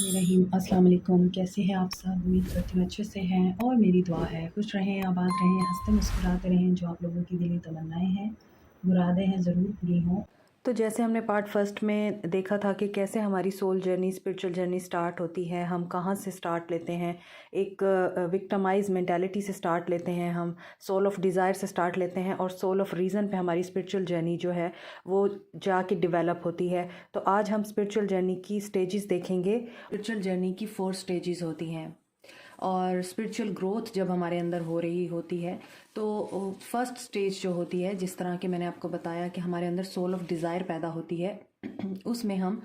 रहीम अस्सलाम वालेकुम। कैसे हैं आप सब? उम्मीद करती हूँ अच्छे से हैं और मेरी दुआ है खुश रहें, आबाद रहें, हंसते मुस्कुराते रहें। जो आप लोगों की दिली तमन्नाएं हैं, मुरादें हैं, ज़रूर पूरी हों। तो जैसे हमने पार्ट फर्स्ट में देखा था कि कैसे हमारी soul journey spiritual journey start होती है, हम कहाँ से स्टार्ट लेते हैं। एक विक्टमाइज मेंटालिटी से स्टार्ट लेते हैं, हम सोल ऑफ डिज़ायर से स्टार्ट लेते हैं और सोल ऑफ रीज़न पे हमारी स्पिरिचुअल जर्नी जो है वो जाके डेवलप होती है। तो आज हम स्पिरिचुअल जर्नी की स्टेजेस देखेंगे। स्पिरिचुअल जर्नी की 4 स्टेजेस होती हैं और स्पिरिचुअल ग्रोथ जब हमारे अंदर हो रही होती है तो फर्स्ट स्टेज जो होती है, जिस तरह के मैंने आपको बताया कि हमारे अंदर सोल ऑफ डिज़ायर पैदा होती है उसमें हम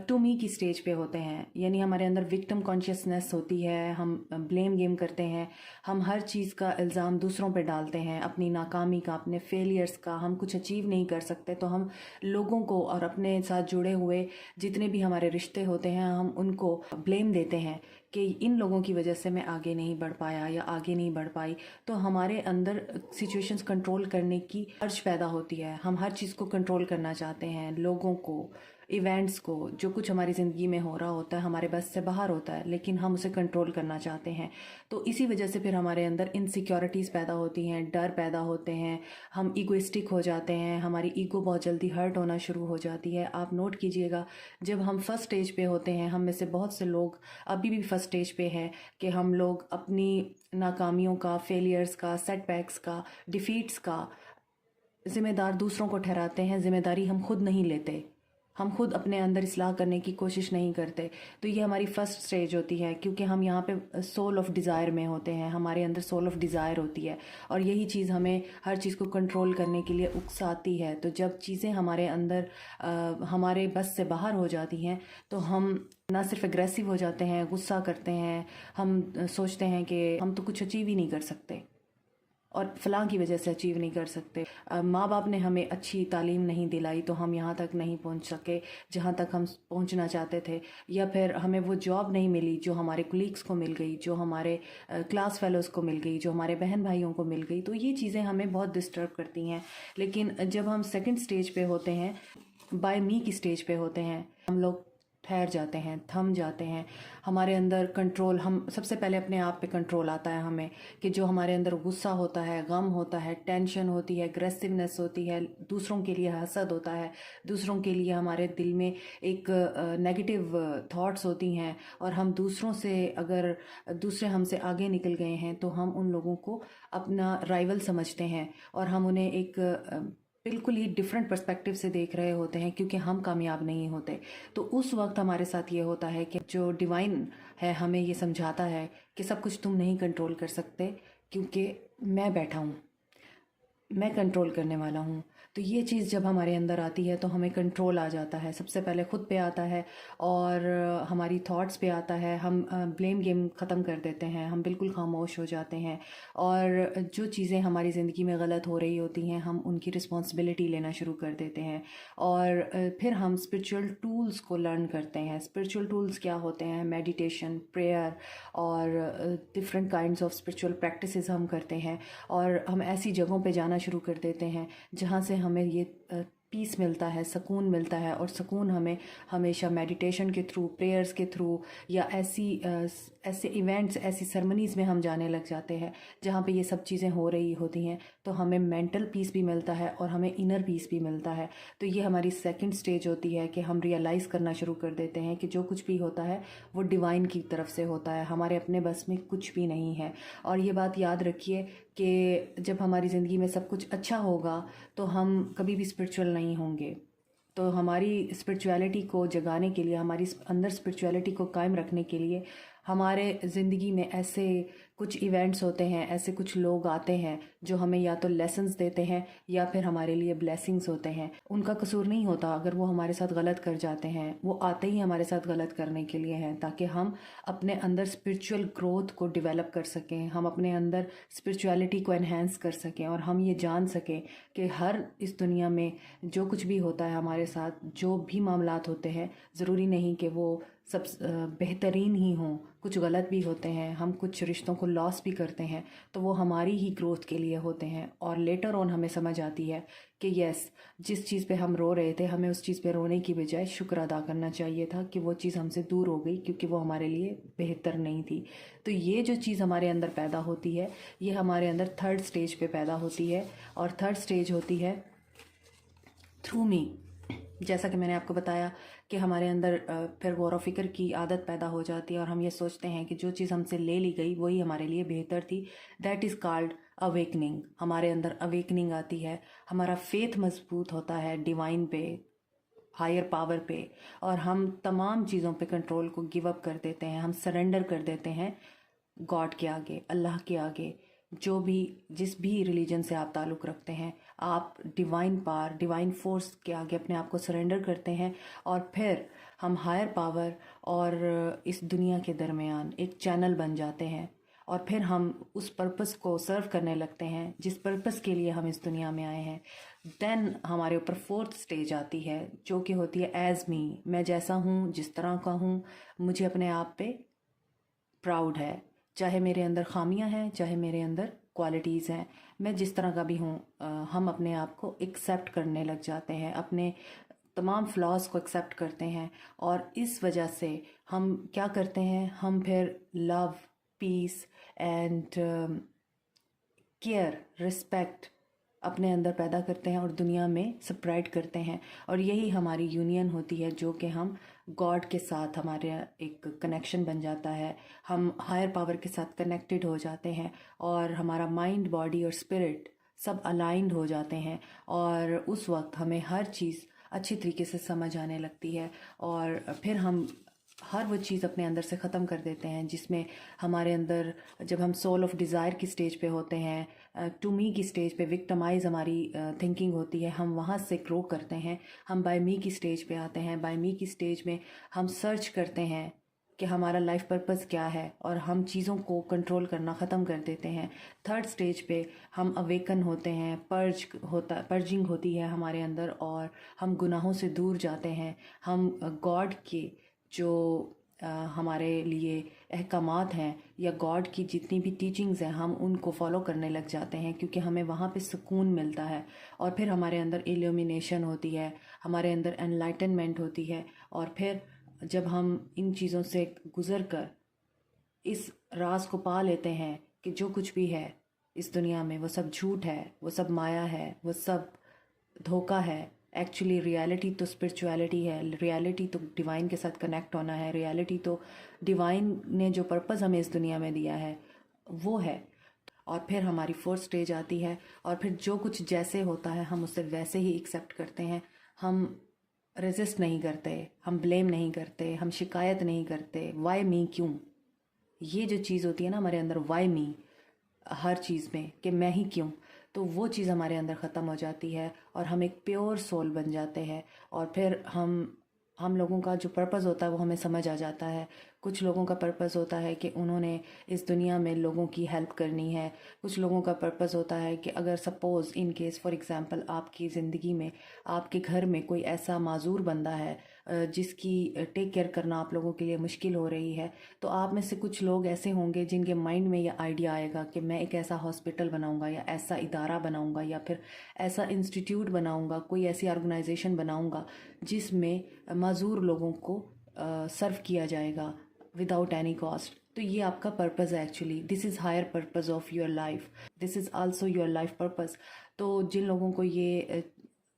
टू मी की स्टेज पे होते हैं। यानी हमारे अंदर विक्टिम कॉन्शियसनेस होती है, हम ब्लेम गेम करते हैं, हम हर चीज़ का इल्ज़ाम दूसरों पे डालते हैं, अपनी नाकामी का, अपने फेलियर्स का। हम कुछ अचीव नहीं कर सकते तो हम लोगों को और अपने साथ जुड़े हुए जितने भी हमारे रिश्ते होते हैं हम उनको ब्लेम देते हैं कि इन लोगों की वजह से मैं आगे नहीं बढ़ पाया या आगे नहीं बढ़ पाई। तो हमारे अंदर सिचुएशंस कंट्रोल करने की अर्ज पैदा होती है। हम हर चीज़ को कंट्रोल करना चाहते हैं, लोगों को, इवेंट्स को, जो कुछ हमारी ज़िंदगी में हो रहा होता है हमारे बस से बाहर होता है लेकिन हम उसे कंट्रोल करना चाहते हैं। तो इसी वजह से फिर हमारे अंदर इनसिक्योरिटीज़ पैदा होती हैं, डर पैदा होते हैं, हम ईगोइस्टिक हो जाते हैं, हमारी ईगो बहुत जल्दी हर्ट होना शुरू हो जाती है। आप नोट कीजिएगा, जब हम फर्स्ट स्टेज पे होते हैं, हम में से बहुत से लोग अभी भी फर्स्ट स्टेज पे हैं कि हम लोग अपनी नाकामियों का, फेलियर्स का, सेटबैक्स का, डिफीट्स का ज़िम्मेदार दूसरों को ठहराते हैं। ज़िम्मेदारी हम खुद नहीं लेते, हम खुद अपने अंदर इस्लाह करने की कोशिश नहीं करते। तो ये हमारी फर्स्ट स्टेज होती है, क्योंकि हम यहाँ पे सोल ऑफ डिज़ायर में होते हैं, हमारे अंदर सोल ऑफ डिज़ायर होती है और यही चीज़ हमें हर चीज़ को कंट्रोल करने के लिए उकसाती है। तो जब चीज़ें हमारे अंदर हमारे बस से बाहर हो जाती हैं तो हम ना सिर्फ एग्रेसिव हो जाते हैं, गुस्सा करते हैं, हम सोचते हैं कि हम तो कुछ अचीव ही नहीं कर सकते और फलां की वजह से अचीव नहीं कर सकते। माँ बाप ने हमें अच्छी तालीम नहीं दिलाई तो हम यहाँ तक नहीं पहुँच सके जहाँ तक हम पहुँचना चाहते थे, या फिर हमें वो जॉब नहीं मिली जो हमारे कुलीग्स को मिल गई, जो हमारे क्लास फेलोज़ को मिल गई, जो हमारे बहन भाइयों को मिल गई। तो ये चीज़ें हमें बहुत डिस्टर्ब करती हैं। लेकिन जब हम सेकंड स्टेज पे होते हैं, बाय मी की स्टेज पे होते हैं, हम लोग ठहर जाते हैं, थम जाते हैं। हमारे अंदर कंट्रोल, हम सबसे पहले अपने आप पे कंट्रोल आता है हमें कि जो हमारे अंदर गुस्सा होता है, गम होता है, टेंशन होती है, एग्रेसिवनेस होती है, दूसरों के लिए हसद होता है, दूसरों के लिए हमारे दिल में एक नेगेटिव थॉट्स होती हैं और हम दूसरों से, अगर दूसरे हमसे आगे निकल गए हैं तो हम उन लोगों को अपना राइवल समझते हैं और हम उन्हें एक बिल्कुल ही डिफरेंट पर्सपेक्टिव से देख रहे होते हैं, क्योंकि हम कामयाब नहीं होते। तो उस वक्त हमारे साथ ये होता है कि जो डिवाइन है हमें ये समझाता है कि सब कुछ तुम नहीं कंट्रोल कर सकते, क्योंकि मैं बैठा हूँ, मैं कंट्रोल करने वाला हूँ। तो ये चीज़ जब हमारे अंदर आती है तो हमें कंट्रोल आ जाता है। सबसे पहले खुद पे आता है और हमारी थॉट्स पे आता है। हम ब्लेम गेम ख़त्म कर देते हैं, हम बिल्कुल खामोश हो जाते हैं और जो चीज़ें हमारी ज़िंदगी में गलत हो रही होती हैं हम उनकी रिस्पॉन्सिबिलिटी लेना शुरू कर देते हैं। और फिर हम स्पिरिचुअल टूल्स को लर्न करते हैं। स्पिरिचुअल टूल्स क्या होते हैं? मेडिटेशन, प्रेयर और different kinds of spiritual practices हम करते हैं और हम ऐसी जगहों पे जाना शुरू कर देते हैं जहाँ से हमें ये पीस मिलता है, सुकून मिलता है। और सुकून हमें हमेशा मेडिटेशन के थ्रू, प्रेयर्स के थ्रू या ऐसे इवेंट्स, ऐसी सरमनीज़ में हम जाने लग जाते हैं जहाँ पे ये सब चीज़ें हो रही होती हैं। तो हमें मेंटल पीस भी मिलता है और हमें इनर पीस भी मिलता है। तो ये हमारी सेकंड स्टेज होती है कि हम रियलाइज़ करना शुरू कर देते हैं कि जो कुछ भी होता है वो डिवाइन की तरफ से होता है, हमारे अपने बस में कुछ भी नहीं है। और ये बात याद रखिए कि जब हमारी ज़िंदगी में सब कुछ अच्छा होगा तो हम कभी भी स्पिरिचुअल नहीं होंगे। तो हमारी स्पिरिचुअलिटी को जगाने के लिए, हमारी अंदर स्पिरिचुअलिटी को कायम रखने के लिए हमारे ज़िंदगी में ऐसे कुछ इवेंट्स होते हैं, ऐसे कुछ लोग आते हैं जो हमें या तो लेसन्स देते हैं या फिर हमारे लिए ब्लेसिंग्स होते हैं। उनका कसूर नहीं होता अगर वो हमारे साथ गलत कर जाते हैं, वो आते ही हमारे साथ गलत करने के लिए हैं ताकि हम अपने अंदर स्पिरिचुअल ग्रोथ को डेवलप कर सकें, हम अपने अंदर स्पिरिचुअलिटी को एनहेंस कर सकें और हम ये जान सकें कि हर इस दुनिया में जो कुछ भी होता है हमारे साथ, जो भी मामलात होते हैं, ज़रूरी नहीं कि वो सब बेहतरीन ही हों, कुछ गलत भी होते हैं। हम कुछ रिश्तों को लॉस भी करते हैं तो वो हमारी ही ग्रोथ के लिए होते हैं। और लेटर ऑन हमें समझ आती है कि यस, जिस चीज़ पे हम रो रहे थे, हमें उस चीज़ पे रोने की बजाय शुक्र अदा करना चाहिए था कि वो चीज़ हमसे दूर हो गई, क्योंकि वो हमारे लिए बेहतर नहीं थी। तो ये जो चीज़ हमारे अंदर पैदा होती है, ये हमारे अंदर थर्ड स्टेज पे पैदा होती है। और थर्ड स्टेज होती है थ्रू मी। जैसा कि मैंने आपको बताया कि हमारे अंदर फिर गौर व फिक्र की आदत पैदा हो जाती है और हम ये सोचते हैं कि जो चीज़ हमसे ले ली गई वही हमारे लिए बेहतर थी। That is called awakening. हमारे अंदर अवेकनिंग आती है, हमारा फेथ मजबूत होता है डिवाइन पे, हायर पावर पे, और हम तमाम चीज़ों पे कंट्रोल को गिव अप कर देते हैं, हम सरेंडर कर देते हैं गॉड के आगे, अल्लाह के आगे। जो भी, जिस भी रिलीजन से आप ताल्लुक़ रखते हैं, आप डिवाइन पावर, डिवाइन फोर्स के आगे अपने आप को सरेंडर करते हैं। और फिर हम हायर पावर और इस दुनिया के दरमियान एक चैनल बन जाते हैं। और फिर हम उस पर्पस को सर्व करने लगते हैं जिस पर्पस के लिए हम इस दुनिया में आए हैं। देन हमारे ऊपर फोर्थ स्टेज आती है, जो कि होती है एज मी। मैं जैसा हूँ, जिस तरह का हूँ, मुझे अपने आप पे प्राउड है। चाहे मेरे अंदर खामियां हैं, चाहे मेरे अंदर क्वालिटीज़ हैं, मैं जिस तरह का भी हूँ, हम अपने आप को एक्सेप्ट करने लग जाते हैं, अपने तमाम फ्लॉज को एक्सेप्ट करते हैं। और इस वजह से हम क्या करते हैं, हम फिर love, peace and care, respect अपने अंदर पैदा करते हैं और दुनिया में स्प्रेड करते हैं। और यही हमारी यूनियन होती है, जो कि हम गॉड के साथ, हमारे एक कनेक्शन बन जाता है, हम हायर पावर के साथ कनेक्टेड हो जाते हैं और हमारा माइंड, बॉडी और स्पिरिट सब अलाइंड हो जाते हैं। और उस वक्त हमें हर चीज़ अच्छी तरीके से समझ आने लगती है। और फिर हम हर वो चीज़ अपने अंदर से ख़त्म कर देते हैं जिसमें हमारे अंदर, जब हम सोल ऑफ डिज़ायर की स्टेज पे होते हैं, टू मी की स्टेज पे विक्टिमाइज हमारी थिंकिंग होती है, हम वहाँ से ग्रो करते हैं। हम बाय मी की स्टेज पे आते हैं। बाय मी की स्टेज में हम सर्च करते हैं कि हमारा लाइफ पर्पस क्या है, और हम चीज़ों को कंट्रोल करना ख़त्म कर देते हैं। थर्ड स्टेज पे हम अवेकन होते हैं, पर्जिंग होती है हमारे अंदर, और हम गुनाहों से दूर जाते हैं। हम गॉड के जो हमारे लिए अहकामात हैं, या गॉड की जितनी भी टीचिंग्स हैं, हम उनको फॉलो करने लग जाते हैं, क्योंकि हमें वहाँ पे सुकून मिलता है। और फिर हमारे अंदर इल्यूमिनेशन होती है, हमारे अंदर एनलाइटनमेंट होती है। और फिर जब हम इन चीज़ों से गुज़र कर इस राज को पा लेते हैं कि जो कुछ भी है इस दुनिया में वो सब झूठ है, वो सब माया है, वो सब धोखा है। एक्चुअली रियलिटी तो स्पिरिचुअलिटी है, रियलिटी तो डिवाइन के साथ कनेक्ट होना है, रियलिटी तो डिवाइन ने जो पर्पस हमें इस दुनिया में दिया है वो है। और फिर हमारी फोर्थ स्टेज आती है, और फिर जो कुछ जैसे होता है हम उसे वैसे ही एक्सेप्ट करते हैं। हम रेजिस्ट नहीं करते, हम ब्लेम नहीं करते, हम शिकायत नहीं करते। वाई मी, क्यों, ये जो चीज़ होती है ना हमारे अंदर, वाई मी, हर चीज़ में कि मैं ही क्यों, तो वो चीज़ हमारे अंदर ख़त्म हो जाती है और हम एक प्योर सोल बन जाते हैं। और फिर हम लोगों का जो पर्पस होता है वो हमें समझ आ जाता है। कुछ लोगों का पर्पस होता है कि उन्होंने इस दुनिया में लोगों की हेल्प करनी है। कुछ लोगों का पर्पस होता है कि अगर suppose in case for example आपकी ज़िंदगी में, आपके घर में कोई ऐसा माजूर बंदा है जिसकी टेक केयर करना आप लोगों के लिए मुश्किल हो रही है, तो आप में से कुछ लोग ऐसे होंगे जिनके माइंड में यह आइडिया आएगा कि मैं एक ऐसा हॉस्पिटल बनाऊंगा, या ऐसा इदारा बनाऊंगा, या फिर ऐसा इंस्टीट्यूट बनाऊंगा, कोई ऐसी ऑर्गेनाइजेशन बनाऊंगा जिसमें माजूर लोगों को सर्व किया जाएगा विदाउट एनी कॉस्ट। तो ये आपका पर्पज़ है actually. This is higher purpose of your life, this is also your life purpose. तो जिन लोगों को ये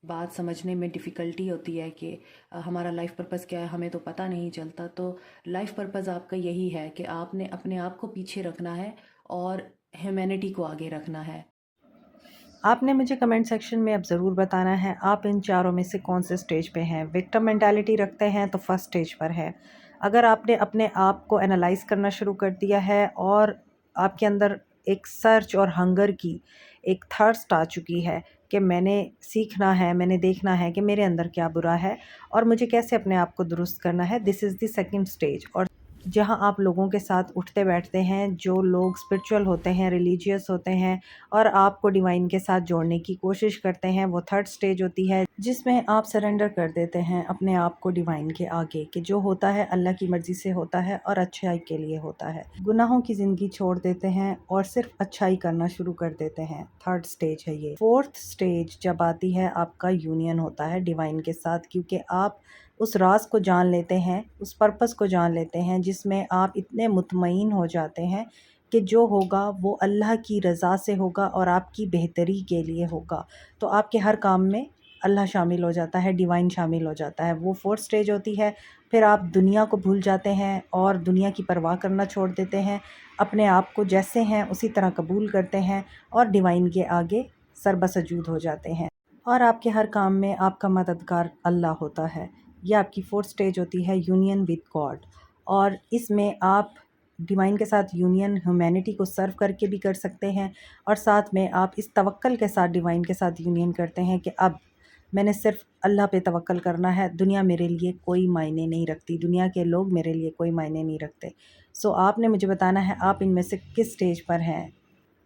बात समझने में डिफ़िकल्टी होती है कि हमारा लाइफ पर्पस क्या है, हमें तो पता नहीं चलता, तो लाइफ पर्पस आपका यही है कि आपने अपने आप को पीछे रखना है और ह्यूमैनिटी को आगे रखना है। आपने मुझे कमेंट सेक्शन में अब ज़रूर बताना है आप इन चारों में से कौन से स्टेज पे हैं। विक्टिम मेंटालिटी रखते हैं तो फर्स्ट स्टेज पर है। अगर आपने अपने आप को एनालाइज करना शुरू कर दिया है और आपके अंदर एक सर्च और हंगर की एक थर्स्ट आ चुकी है कि मैंने सीखना है, मैंने देखना है कि मेरे अंदर क्या बुरा है और मुझे कैसे अपने आप को दुरुस्त करना है, this is the second stage. और जहाँ आप लोगों के साथ उठते बैठते हैं, जो लोग स्पिरिचुअल होते हैं, रिलीजियस होते हैं और आपको डिवाइन के साथ जोड़ने की कोशिश करते हैं। वो थर्ड स्टेज होती है जिसमें आप सरेंडर कर देते हैं अपने आप को डिवाइन के आगे कि जो होता है अल्लाह की मर्ज़ी से होता है और अच्छाई के लिए होता है। गुनाहों की ज़िंदगी छोड़ देते हैं और सिर्फ अच्छाई करना शुरू कर देते हैं। थर्ड स्टेज है ये। फोर्थ स्टेज जब आती है, आपका यूनियन होता है डिवाइन के साथ, क्योंकि आप उस राज को जान लेते हैं, उस पर्पस को जान लेते हैं जिसमें आप इतने मुतमईन हो जाते हैं कि जो होगा वो अल्लाह की रज़ा से होगा और आपकी बेहतरी के लिए होगा। तो आपके हर काम में अल्लाह शामिल हो जाता है, डिवाइन शामिल हो जाता है। वो फोर्थ स्टेज होती है। फिर आप दुनिया को भूल जाते हैं और दुनिया की परवाह करना छोड़ देते हैं। अपने आप को जैसे हैं उसी तरह कबूल करते हैं और डिवाइन के आगे सरबसजूद हो जाते हैं। और आपके हर काम में आपका मददगार अल्लाह होता है। ये आपकी फोर्थ स्टेज होती है, यूनियन विद गॉड। और इसमें आप डिवाइन के साथ यूनियन ह्यूमैनिटी को सर्व करके भी कर सकते हैं और साथ में आप इस तवक्कल के साथ डिवाइन के साथ यूनियन करते हैं कि अब मैंने सिर्फ अल्लाह पे तवक्कल करना है, दुनिया मेरे लिए कोई मायने नहीं रखती, दुनिया के लोग मेरे लिए कोई मायने नहीं रखते। सो आपने मुझे बताना है आप इनमें से किस स्टेज पर हैं।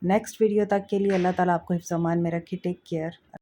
नेक्स्ट वीडियो तक के लिए अल्लाह ताला आपको हिफ्ज़-ओ-अमान में रखे। Take care.